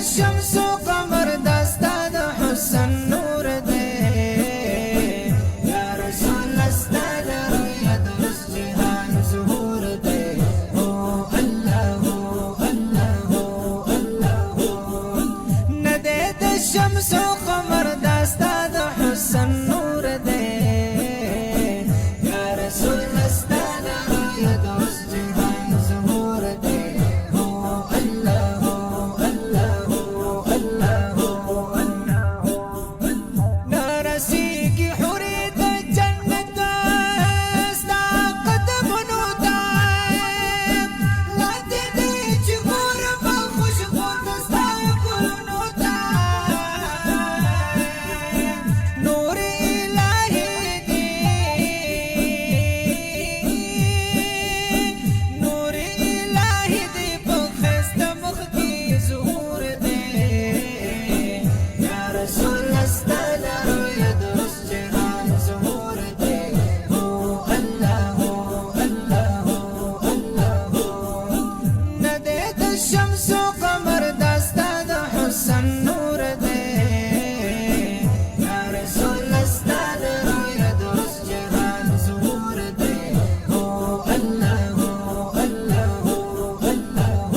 الشمس وقمر داستا د حسن نور دے یا رسول استا د رویا درست جهان ظهور دے او الله الله الله ندے د الشمس وقمر داستا د حسن نور دے یا رسول استا د رویا درست جهان ظهور دے او الله نرسيكي حريت الجنة استا قدمونو تايم لا تدي جمهور بخشبو تستا كلونو تايم نور إلهي دي نور إلهي دي بخست مخدي ظهور دي يا رسول استا الشمس وقمر داستا د حسن نور دے یا رسول استا د رویا درست جهان ظهور دے او الله الله الله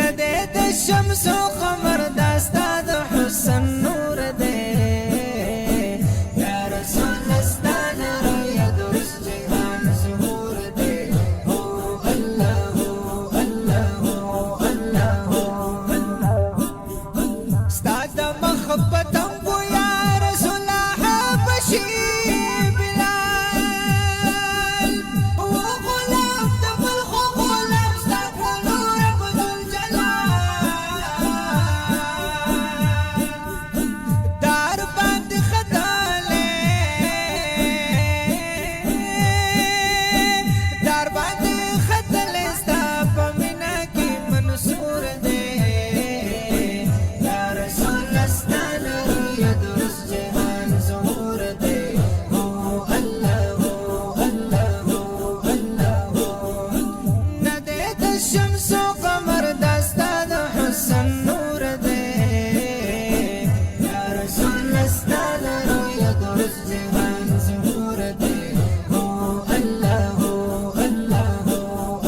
ندے د الشمس وقمر داستا د حسن نور دے یا رسول استا د رویا درست جهان ظهور دے او الله محبتم یا رسول حبشی بلال وغلام دبل خو غلام استقبلوا رب الجلال دار باند خداله دار باند خداله ستا پمینا کی منصور دے یا رسول استا الشمس وقمر داستا د حسن نور دے یا رسول استا د رویا درست جهان ظهور دے او الله الله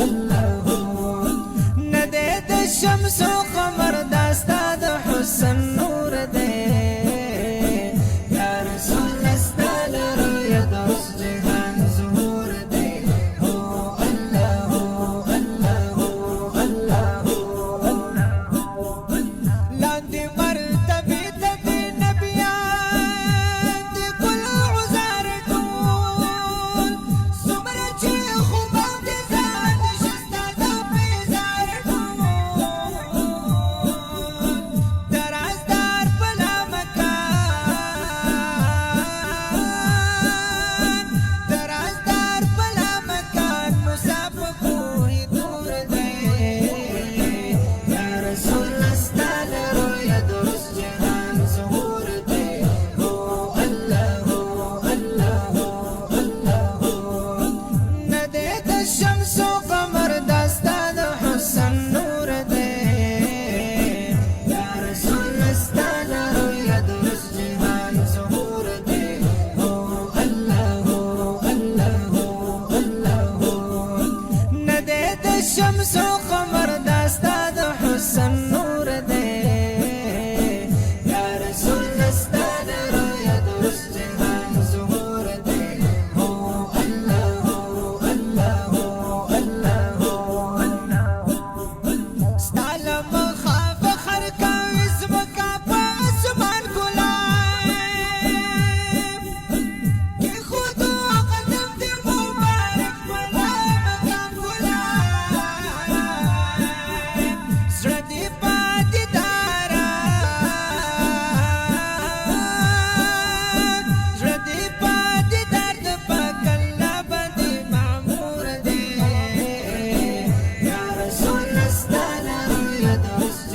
الله ندے د الشمس وقمر داستا د حسن نور دے یا رسول استا د رویا درست جهان ظهور دے او الله لاندې مرتبه د نبیان د کل عذر ټول څومره چې خوبان دي ځان شسته د بیزار ټول درازدار بلا مکان مسافر کوی دور دی یا رسول استا د رویا درست جهان ظهور دے او الله الله الله ندے د الشمس وقمر داستا د حسن نور دے یا رسول استا د رویا درست جهان ظهور دے او الله الله الله ندے د الشمس وقمر داستا د حسن نور دے یا رسول استا د رویا درست جهان ظهور دے او الله الله الله ستا لمخا فخر کوي زمکا په اسمان ګلان کی خودو قدم دی مبارک بلا مکان ګلان زړه دی پاتې دارا زړه دی پاتې درد پاک الله باندې معمور دی یا رسول استا د رویا درست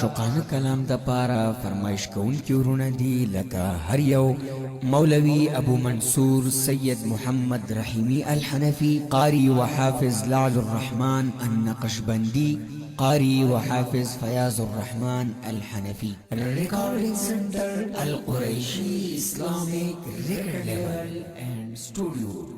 عاشقانه کلام د پاره فرمایش کوونکي ورونه دي لکه هر یو مولوی ابو منصور سید محمد رحیمی الحنفی، قاری وحافظ لعل الرحمن النقشبندی، قاری وحافظ فیاض الرحمن الحنفی. Recording Center Al Quraishi Islamic Record Label and Studio.